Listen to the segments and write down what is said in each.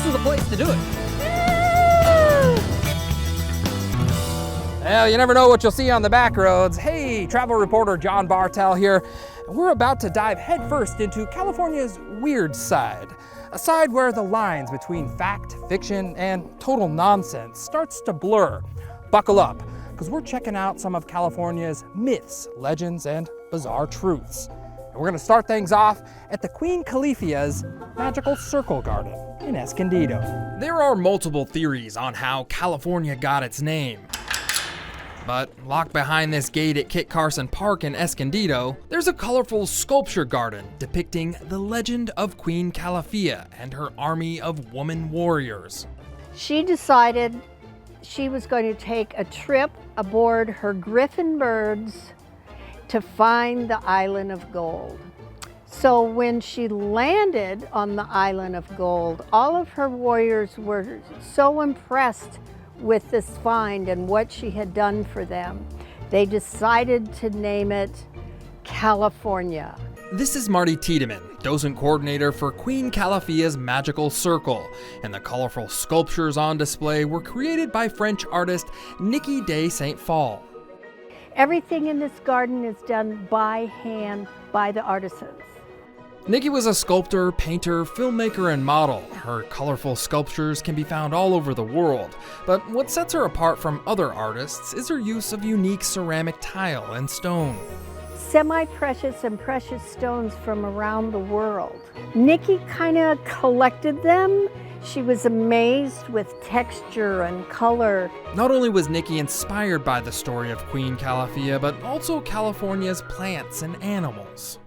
this is the place to do it. Well, you never know what you'll see on the back roads. Hey, travel reporter John Bartell here. We're about to dive headfirst into California's weird side. A side where the lines between fact, fiction, and total nonsense starts to blur. Buckle up, because we're checking out some of California's myths, legends, and bizarre truths. And we're gonna start things off at the Queen Califia's Magical Circle Garden in Escondido. There are multiple theories on how California got its name. But locked behind this gate at Kit Carson Park in Escondido, there's a colorful sculpture garden depicting the legend of Queen Calafia and her army of woman warriors. She decided she was going to take a trip aboard her Griffin birds to find the Island of Gold. So when she landed on the Island of Gold, all of her warriors were so impressed with this find and what she had done for them, they decided to name it California. This is Marty Tiedemann, docent coordinator for Queen Calafia's Magical Circle, and the colorful sculptures on display were created by French artist Niki de Saint-Phal. Everything in this garden is done by hand by the artisans. Niki was a sculptor, painter, filmmaker, and model. Her colorful sculptures can be found all over the world, but what sets her apart from other artists is her use of unique ceramic tile and stone. Semi-precious and precious stones from around the world. Niki kind of collected them. She was amazed with texture and color. Not only was Niki inspired by the story of Queen Calafia, but also California's plants and animals.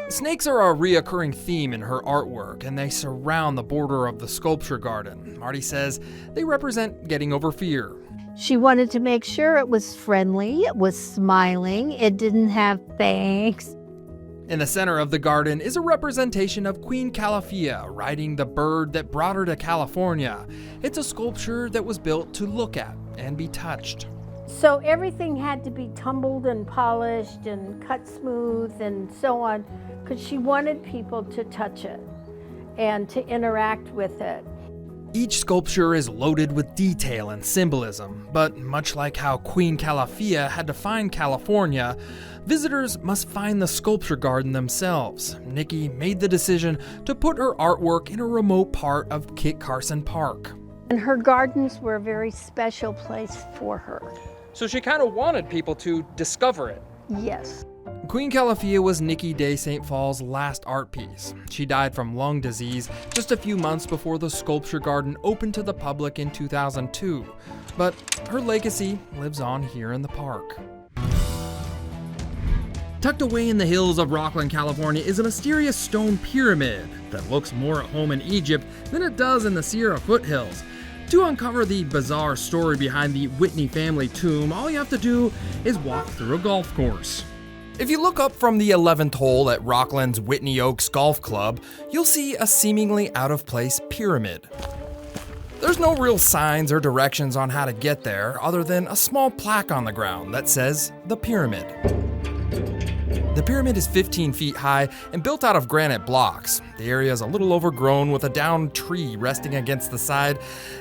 Snakes are a reoccurring theme in her artwork, and they surround the border of the sculpture garden. Marty says they represent getting over fear. She wanted to make sure it was friendly, it was smiling, it didn't have fangs. In the center of the garden is a representation of Queen Calafia riding the bird that brought her to California. It's a sculpture that was built to look at and be touched. So everything had to be tumbled and polished and cut smooth and so on, because she wanted people to touch it and to interact with it. Each sculpture is loaded with detail and symbolism, but much like how Queen Calafia had to find California, visitors must find the sculpture garden themselves. Niki made the decision to put her artwork in a remote part of Kit Carson Park. And her gardens were a very special place for her. So she kind of wanted people to discover it. Yes. Queen Calafia was Niki de Saint-Phal's last art piece. She died from lung disease just a few months before the sculpture garden opened to the public in 2002. But her legacy lives on here in the park. Tucked away in the hills of Rocklin, California is a mysterious stone pyramid that looks more at home in Egypt than it does in the Sierra foothills. To uncover the bizarre story behind the Whitney family tomb, all you have to do is walk through a golf course. If you look up from the 11th hole at Rocklin's Whitney Oaks Golf Club, you'll see a seemingly out-of-place pyramid. There's no real signs or directions on how to get there other than a small plaque on the ground that says The Pyramid. The pyramid is 15 feet high and built out of granite blocks. The area is a little overgrown with a downed tree resting against the side,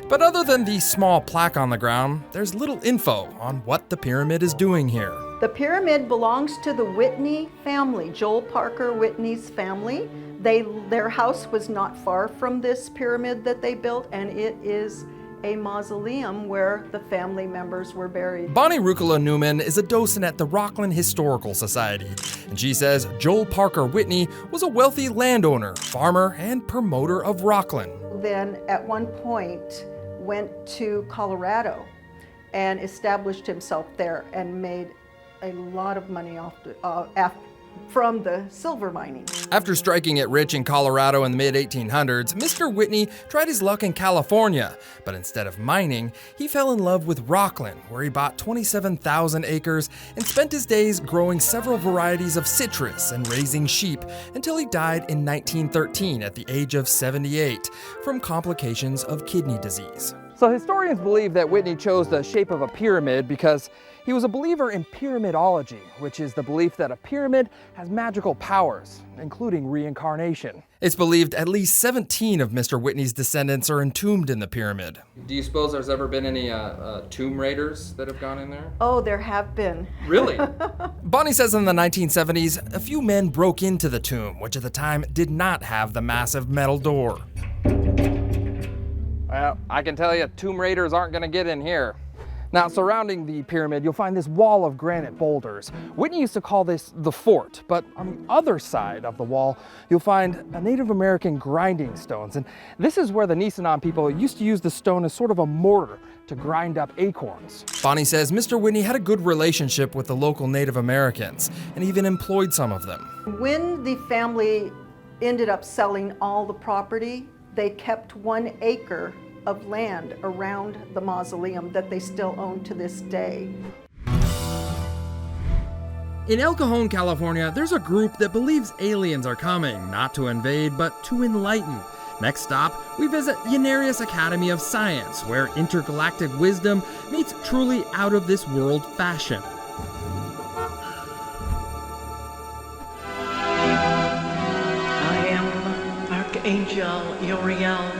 but other than the small plaque on the ground, there's little info on what the pyramid is doing here. The pyramid belongs to the Whitney family, Joel Parker Whitney's family. Their house was not far from this pyramid that they built, and it is a mausoleum where the family members were buried. Bonnie Rucola Newman is a docent at the Rocklin Historical Society, and she says Joel Parker Whitney was a wealthy landowner, farmer, and promoter of Rocklin. Then at one point went to Colorado and established himself there and made a lot of money from the silver mining. After striking it rich in Colorado in the mid-1800s, Mr. Whitney tried his luck in California, but instead of mining, he fell in love with Rocklin, where he bought 27,000 acres and spent his days growing several varieties of citrus and raising sheep until he died in 1913 at the age of 78 from complications of kidney disease. So historians believe that Whitney chose the shape of a pyramid because He was a believer in pyramidology, which is the belief that a pyramid has magical powers, including reincarnation. It's believed at least 17 of Mr. Whitney's descendants are entombed in the pyramid. Do you suppose there's ever been any tomb raiders that have gone in there? Oh, there have been. Really? Bonnie says in the 1970s, a few men broke into the tomb, which at the time did not have the massive metal door. Well, I can tell you, tomb raiders aren't gonna get in here. Now, surrounding the pyramid, you'll find this wall of granite boulders. Whitney used to call this the fort, but on the other side of the wall, you'll find a Native American grinding stones. And this is where the Nisenan people used to use the stone as sort of a mortar to grind up acorns. Bonnie says Mr. Whitney had a good relationship with the local Native Americans and even employed some of them. When the family ended up selling all the property, they kept 1 acre of land around the mausoleum that they still own to this day. In El Cajon, California, there's a group that believes aliens are coming, not to invade, but to enlighten. Next stop, we visit Unarius Academy of Science, where intergalactic wisdom meets truly out-of-this-world fashion. I am Archangel Uriel.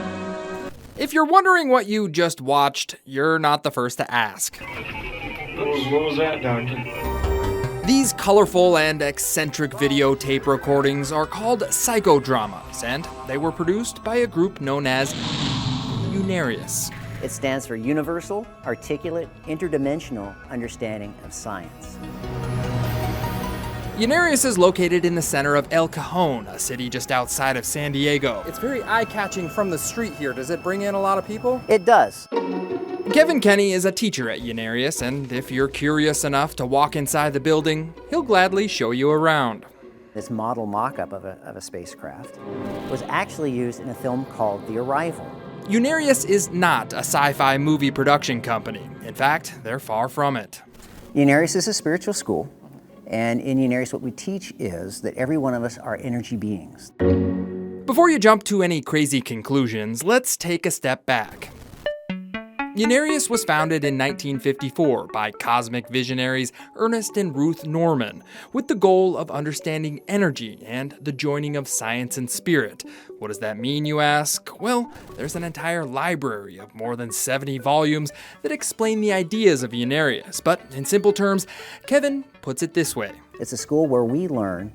If you're wondering what you just watched, you're not the first to ask. What was that, Doctor? These colorful and eccentric videotape recordings are called psychodramas, and they were produced by a group known as Unarius. It stands for Universal, Articulate, Interdimensional Understanding of Science. Unarius is located in the center of El Cajon, a city just outside of San Diego. It's very eye-catching from the street here. Does it bring in a lot of people? It does. Kevin Kenny is a teacher at Unarius, and if you're curious enough to walk inside the building, he'll gladly show you around. This model mock-up of a spacecraft was actually used in a film called The Arrival. Unarius is not a sci-fi movie production company. In fact, they're far from it. Unarius is a spiritual school. And in Unarius, what we teach is that every one of us are energy beings. Before you jump to any crazy conclusions, let's take a step back. Unarius was founded in 1954 by cosmic visionaries Ernest and Ruth Norman, with the goal of understanding energy and the joining of science and spirit. What does that mean, you ask? Well, there's an entire library of more than 70 volumes that explain the ideas of Unarius, but in simple terms, Kevin puts it this way. It's a school where we learn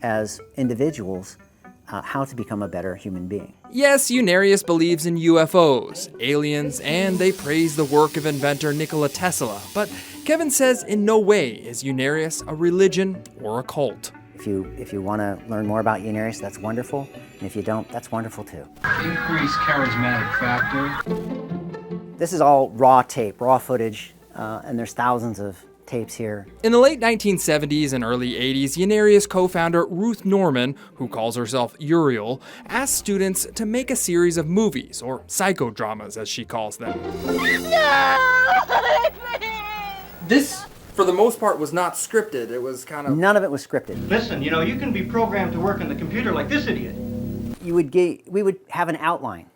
as individuals how to become a better human being. Yes, Unarius believes in UFOs, aliens, and they praise the work of inventor Nikola Tesla, but Kevin says in no way is Unarius a religion or a cult. If you want to learn more about Unarius, that's wonderful, and if you don't, that's wonderful too. Increased charismatic factor. This is all raw tape, raw footage, and there's thousands of tapes here. In the late 1970s and early 80s, Unarius co-founder Ruth Norman, who calls herself Uriel, asked students to make a series of movies, or psychodramas as she calls them. This, for the most part, was not scripted. It was kind of... None of it was scripted. Listen, you know, you can be programmed to work on the computer like this idiot. We would have an outline.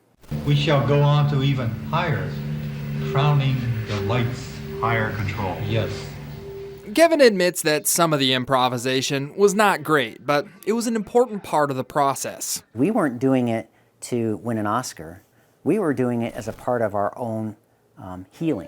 We shall go on to even higher, crowning the lights. Higher control. Yes. Kevin admits that some of the improvisation was not great, but it was an important part of the process. We weren't doing it to win an Oscar. We were doing it as a part of our own healing.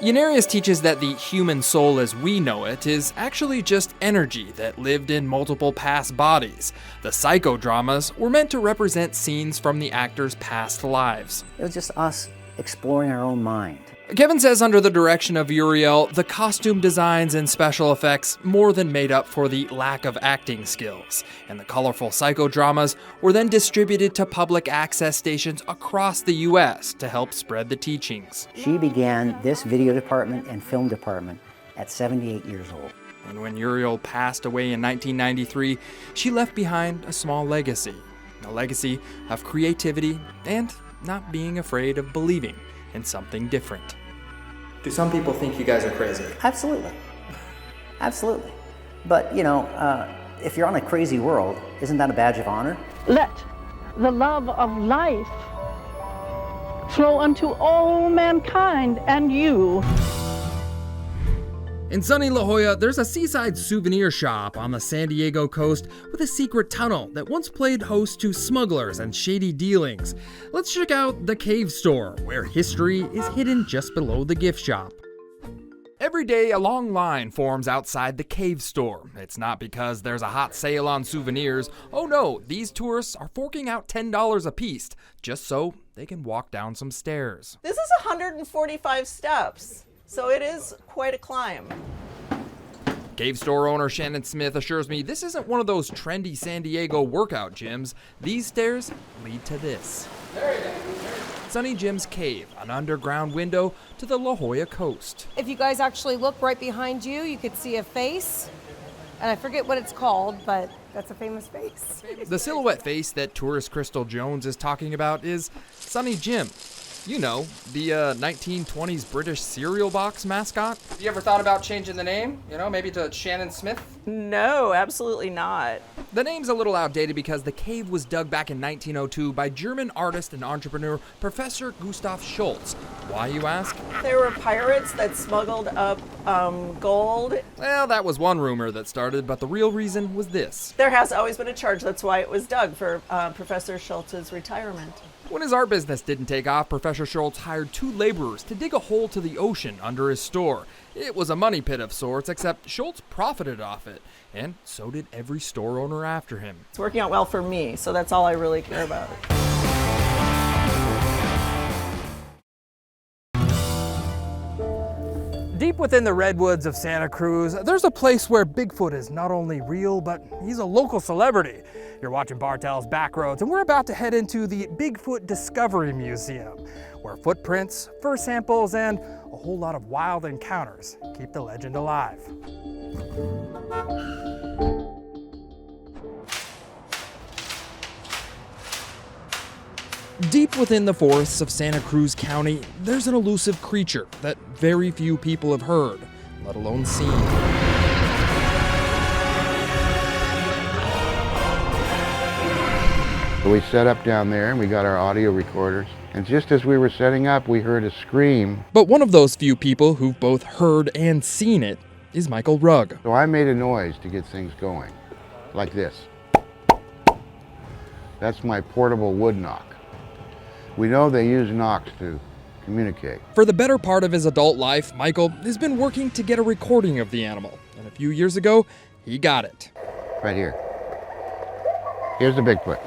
Unarius teaches that the human soul as we know it is actually just energy that lived in multiple past bodies. The psychodramas were meant to represent scenes from the actors' past lives. It was just us exploring our own mind. Kevin says under the direction of Uriel, the costume designs and special effects more than made up for the lack of acting skills, and the colorful psychodramas were then distributed to public access stations across the U.S. to help spread the teachings. She began this video department and film department at 78 years old. And when Uriel passed away in 1993, she left behind a small legacy. A legacy of creativity and not being afraid of believing in something different. Do some people think you guys are crazy? Absolutely. Absolutely. But, you know, if you're on a crazy world, isn't that a badge of honor? Let the love of life flow unto all mankind and you. In sunny La Jolla, there's a seaside souvenir shop on the San Diego coast with a secret tunnel that once played host to smugglers and shady dealings. Let's check out the Cave Store, where history is hidden just below the gift shop. Every day, a long line forms outside the Cave Store. It's not because there's a hot sale on souvenirs. Oh no, these tourists are forking out $10 a piece just so they can walk down some stairs. This is 145 steps, so it is quite a climb. Cave Store owner Shannon Smith assures me this isn't one of those trendy San Diego workout gyms. These stairs lead to this. Sunny Jim's Cave, an underground window to the La Jolla coast. If you guys actually look right behind you, you could see a face. And I forget what it's called, but that's a famous face. The silhouette face that tourist Crystal Jones is talking about is Sunny Jim. You know, the 1920s British cereal box mascot. You ever thought about changing the name? You know, maybe to Shannon Smith? No, absolutely not. The name's a little outdated because the cave was dug back in 1902 by German artist and entrepreneur Professor Gustav Schultz. Why, you ask? There were pirates that smuggled up gold. Well, that was one rumor that started, but the real reason was this. There has always been a charge. That's why it was dug, for Professor Schultz's retirement. When his art business didn't take off, Professor Schultz hired 2 laborers to dig a hole to the ocean under his store. It was a money pit of sorts, except Schultz profited off it, and so did every store owner after him. It's working out well for me, so that's all I really care about. Deep within the redwoods of Santa Cruz, there's a place where Bigfoot is not only real, but he's a local celebrity. You're watching Bartell's Backroads, and we're about to head into the Bigfoot Discovery Museum, where footprints, fur samples, and a whole lot of wild encounters keep the legend alive. Deep within the forests of Santa Cruz County, there's an elusive creature that very few people have heard, let alone seen. So we set up down there and we got our audio recorders. And just as we were setting up, we heard a scream. But one of those few people who've both heard and seen it is Michael Rugg. So I made a noise to get things going, like this. That's my portable wood knock. We know they use knocks to communicate. For the better part of his adult life, Michael has been working to get a recording of the animal. And a few years ago, he got it. Right here. Here's the Bigfoot.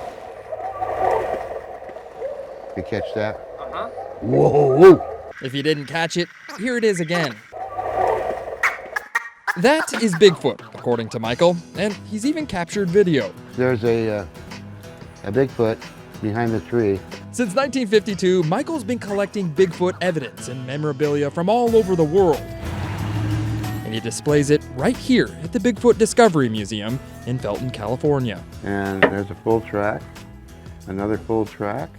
You catch that? Uh-huh. Whoa! If you didn't catch it, here it is again. That is Bigfoot, according to Michael, and he's even captured video. There's a Bigfoot behind the tree. Since 1952, Michael's been collecting Bigfoot evidence and memorabilia from all over the world. And he displays it right here at the Bigfoot Discovery Museum in Felton, California. And there's a full track, another full track.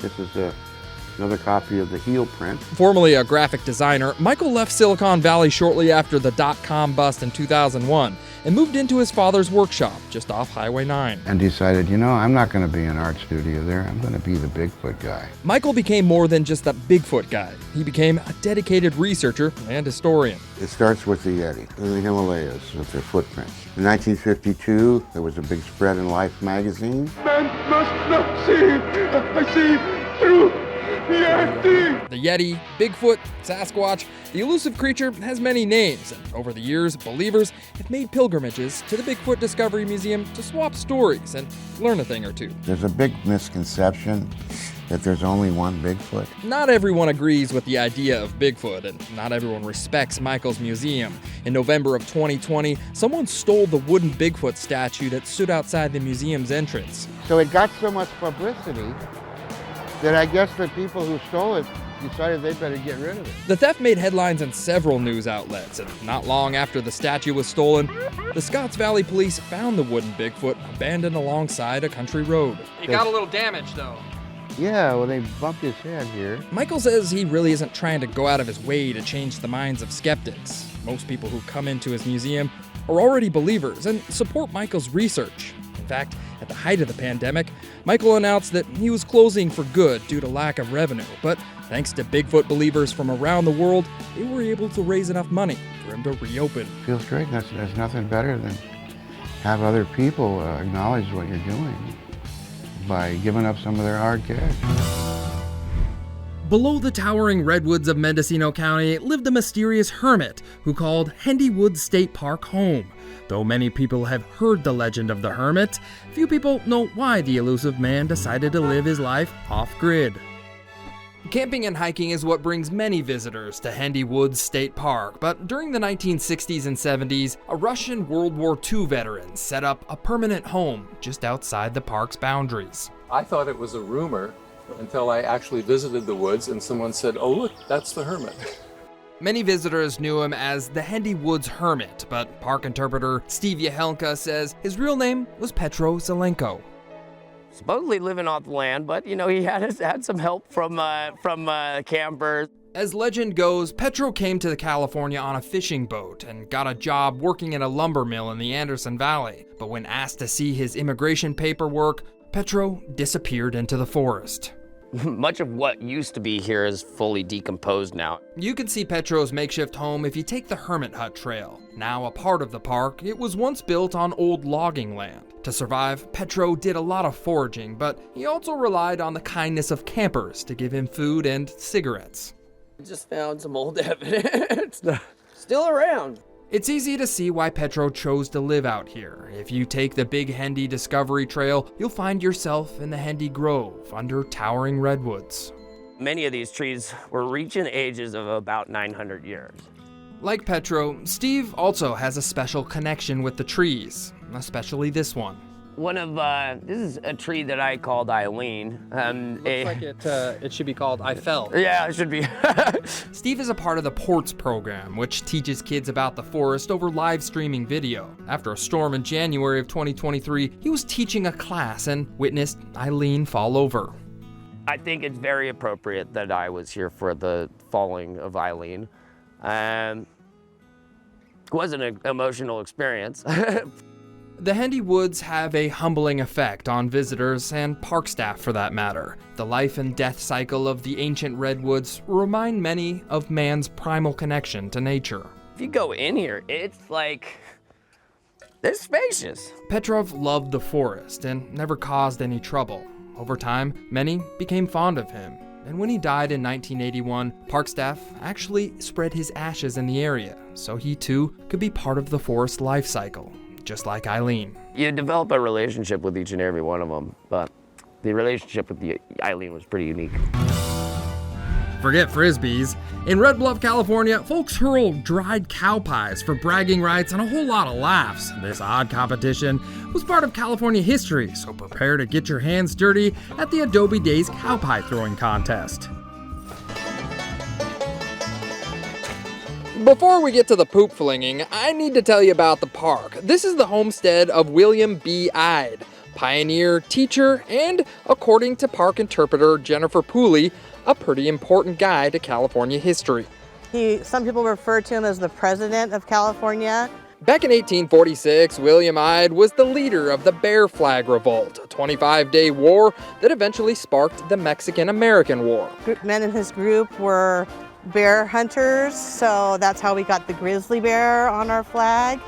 This is another copy of the heel print. Formerly a graphic designer, Michael left Silicon Valley shortly after the dot-com bust in 2001 and moved into his father's workshop just off Highway 9. And decided, you know, I'm not going to be an art studio there. I'm going to be the Bigfoot guy. Michael became more than just a Bigfoot guy. He became a dedicated researcher and historian. It starts with the Yeti in the Himalayas with their footprints. In 1952, there was a big spread in Life magazine. Man must not see. I see through the Yeti. The Yeti, Bigfoot, Sasquatch, the elusive creature has many names, and over the years, believers have made pilgrimages to the Bigfoot Discovery Museum to swap stories and learn a thing or two. There's a big misconception that there's only one Bigfoot. Not everyone agrees with the idea of Bigfoot, and not everyone respects Michael's museum. In November of 2020, someone stole the wooden Bigfoot statue that stood outside the museum's entrance. So it got so much publicity that I guess the people who stole it decided they better get rid of it. The theft made headlines in several news outlets, and not long after the statue was stolen, the Scotts Valley police found the wooden Bigfoot abandoned alongside a country road. He got a little damage, though. Yeah, well, they bumped his head here. Michael says he really isn't trying to go out of his way to change the minds of skeptics. Most people who come into his museum are already believers and support Michael's research. In fact, at the height of the pandemic, Michael announced that he was closing for good due to lack of revenue, but Thanks to Bigfoot believers from around the world, they were able to raise enough money for him to reopen. Feels great. There's nothing better than have other people acknowledge what you're doing by giving up some of their hard cash. Below the towering redwoods of Mendocino County lived a mysterious hermit who called Hendy Woods State Park home. Though many people have heard the legend of the hermit, few people know why the elusive man decided to live his life off-grid. Camping and hiking is what brings many visitors to Hendy Woods State Park, but during the 1960s and 70s, a Russian World War II veteran set up a permanent home just outside the park's boundaries. I thought it was a rumor until I actually visited the woods and someone said, "Oh look, that's the hermit." Many visitors knew him as the Hendy Woods Hermit, but park interpreter Steve Yahelka says his real name was Petro Zelenko. Supposedly living off the land, but he had some help from campers. As legend goes, Petro came to California on a fishing boat and got a job working in a lumber mill in the Anderson Valley. But when asked to see his immigration paperwork, Petro disappeared into the forest. Much of what used to be here is fully decomposed now. You can see Petro's makeshift home if you take the Hermit Hut Trail. Now a part of the park, it was once built on old logging land. To survive, Petro did a lot of foraging, but he also relied on the kindness of campers to give him food and cigarettes. I just found some old evidence. Still around. It's easy to see why Petro chose to live out here. If you take the Big Hendy Discovery Trail, you'll find yourself in the Hendy Grove under towering redwoods. Many of these trees were reaching ages of about 900 years. Like Petro, Steve also has a special connection with the trees, especially this one. This is a tree that I called Eileen. Looks like it should be called I Fell. Yeah, it should be. Steve is a part of the Ports program, which teaches kids about the forest over live streaming video. After a storm in January of 2023, he was teaching a class and witnessed Eileen fall over. I think it's very appropriate that I was here for the falling of Eileen. It wasn't an emotional experience. The Hendy Woods have a humbling effect on visitors and park staff for that matter. The life and death cycle of the ancient redwoods remind many of man's primal connection to nature. If you go in here, it's spacious. Petrov loved the forest and never caused any trouble. Over time, many became fond of him. And when he died in 1981, park staff actually spread his ashes in the area, so he too could be part of the forest life cycle. Just like Eileen. You develop a relationship with each and every one of them, but the relationship with Eileen was pretty unique. Forget frisbees. In Red Bluff, California, folks hurl dried cow pies for bragging rights and a whole lot of laughs. This odd competition was part of California history, so prepare to get your hands dirty at the Adobe Days cow pie throwing contest. Before we get to the poop flinging, I need to tell you about the park. This is the homestead of William B. Ide, pioneer, teacher, and, according to park interpreter Jennifer Pooley, a pretty important guy to California history. Some people refer to him as the president of California. Back in 1846, William Ide was the leader of the Bear Flag Revolt, a 25-day war that eventually sparked the Mexican-American War. Men in his group were bear hunters, so that's how we got the grizzly bear on our flag.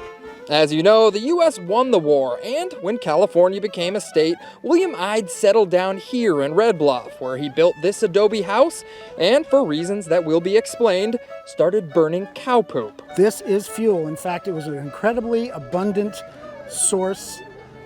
As you know, the U.S. won the war, and when California became a state, William Ide settled down here in Red Bluff, where he built this adobe house, and for reasons that will be explained, started burning cow poop. This is fuel. In fact, it was an incredibly abundant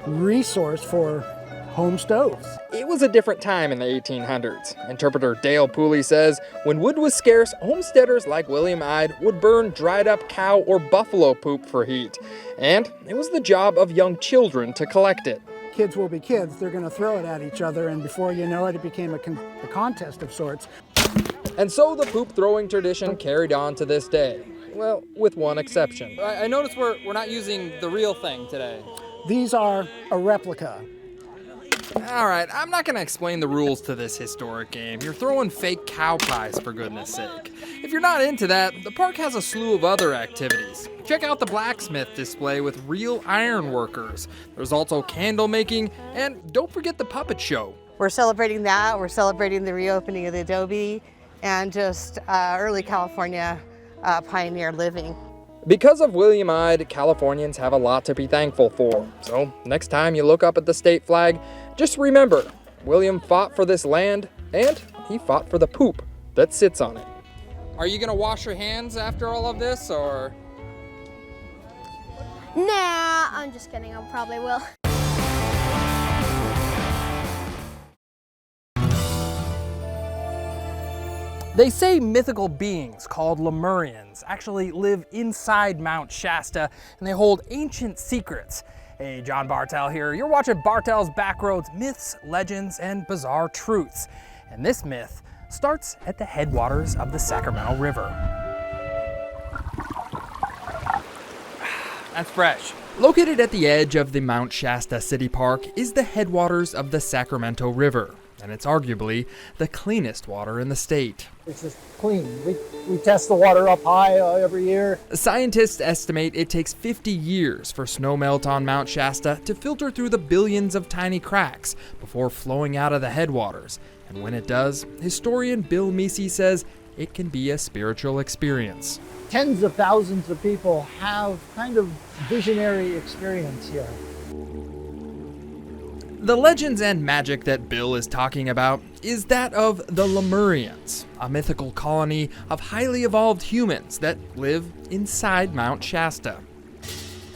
resource for home stoves. It was a different time in the 1800s. Interpreter Dale Pooley says, when wood was scarce, homesteaders like William Ide would burn dried up cow or buffalo poop for heat. And it was the job of young children to collect it. Kids will be kids. They're going to throw it at each other, and before you know it, it became a contest of sorts. And so the poop throwing tradition carried on to this day. Well, with one exception. I noticed we're not using the real thing today. These are a replica. Alright, I'm not going to explain the rules to this historic game. You're throwing fake cow pies, for goodness sake. If you're not into that, the park has a slew of other activities. Check out the blacksmith display with real iron workers. There's also candle making, and don't forget the puppet show. We're celebrating that. We're celebrating the reopening of the Adobe, and just early California pioneer living. Because of William-eyed, Californians have a lot to be thankful for. So next time you look up at the state flag, just remember, William fought for this land, and he fought for the poop that sits on it. Are you gonna wash your hands after all of this, or? Nah, I'm just kidding, I probably will. They say mythical beings called Lemurians actually live inside Mount Shasta, and they hold ancient secrets. Hey, John Bartell here. You're watching Bartell's Backroads, Myths, Legends, and Bizarre Truths. And this myth starts at the headwaters of the Sacramento River. That's fresh. Located at the edge of the Mount Shasta City Park is the headwaters of the Sacramento River, and it's arguably the cleanest water in the state. It's just clean. We test the water up high every year. Scientists estimate it takes 50 years for snowmelt on Mount Shasta to filter through the billions of tiny cracks before flowing out of the headwaters. And when it does, historian Bill Meese says it can be a spiritual experience. Tens of thousands of people have kind of visionary experience here. The legends and magic that Bill is talking about is that of the Lemurians, a mythical colony of highly evolved humans that live inside Mount Shasta.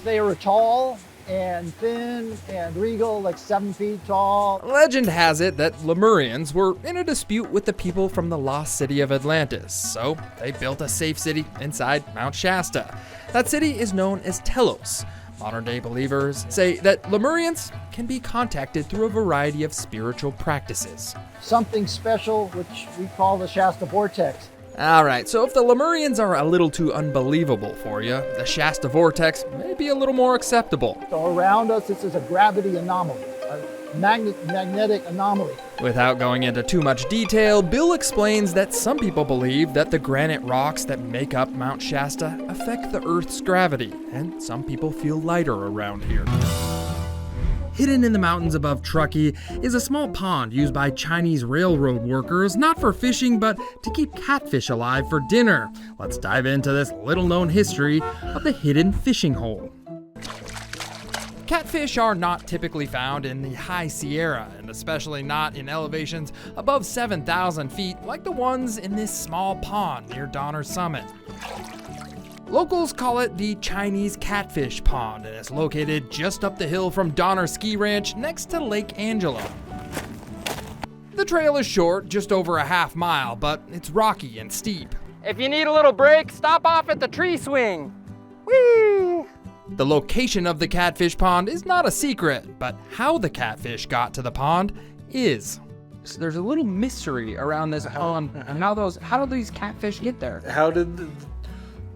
They were tall and thin and regal, like 7 feet tall. Legend has it that Lemurians were in a dispute with the people from the lost city of Atlantis, so they built a safe city inside Mount Shasta. That city is known as Telos. Modern-day believers say that Lemurians can be contacted through a variety of spiritual practices. Something special, which we call the Shasta Vortex. Alright, so if the Lemurians are a little too unbelievable for you, the Shasta Vortex may be a little more acceptable. So around us, this is a gravity anomaly, a magnetic anomaly. Without going into too much detail, Bill explains that some people believe that the granite rocks that make up Mount Shasta affect the Earth's gravity, and some people feel lighter around here. Hidden in the mountains above Truckee is a small pond used by Chinese railroad workers, not for fishing, but to keep catfish alive for dinner. Let's dive into this little-known history of the hidden fishing hole. Catfish are not typically found in the high Sierra, and especially not in elevations above 7,000 feet like the ones in this small pond near Donner Summit. Locals call it the Chinese Catfish Pond, and it's located just up the hill from Donner Ski Ranch next to Lake Angelo. The trail is short, just over a half mile, but it's rocky and steep. If you need a little break, stop off at the tree swing. Whee! The location of the catfish pond is not a secret, but how the catfish got to the pond is. So there's a little mystery around this pond, and how do these catfish get there? How did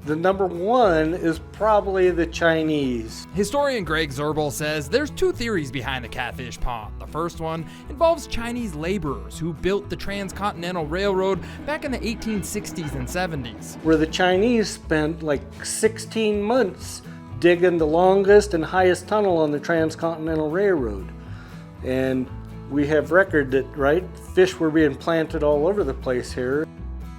the number one is probably the Chinese. Historian Greg Zerbel says there's two theories behind the catfish pond. The first one involves Chinese laborers who built the Transcontinental Railroad back in the 1860s and 70s. Where the Chinese spent like 16 months digging the longest and highest tunnel on the Transcontinental Railroad. And we have record that, right, fish were being planted all over the place here.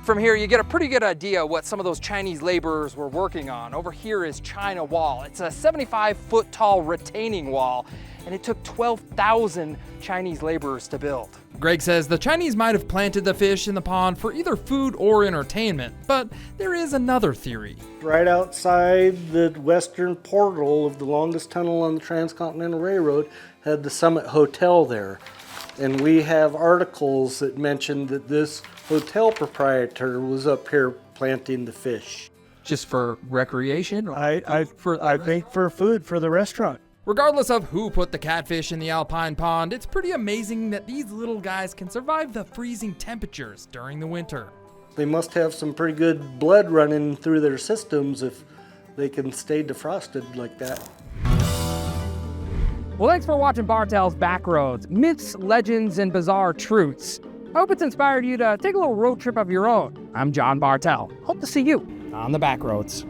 From here, you get a pretty good idea what some of those Chinese laborers were working on. Over here is China Wall. It's a 75-foot tall retaining wall, and it took 12,000 Chinese laborers to build. Greg says the Chinese might have planted the fish in the pond for either food or entertainment, but there is another theory. Right outside the western portal of the longest tunnel on the Transcontinental Railroad had the Summit Hotel there. And we have articles that mention that this hotel proprietor was up here planting the fish. Just for recreation? I think for food for the restaurant. Regardless of who put the catfish in the alpine pond, it's pretty amazing that these little guys can survive the freezing temperatures during the winter. They must have some pretty good blood running through their systems if they can stay defrosted like that. Well, thanks for watching Bartell's Backroads, Myths, Legends, and Bizarre Truths. I hope it's inspired you to take a little road trip of your own. I'm John Bartell. Hope to see you on the Backroads.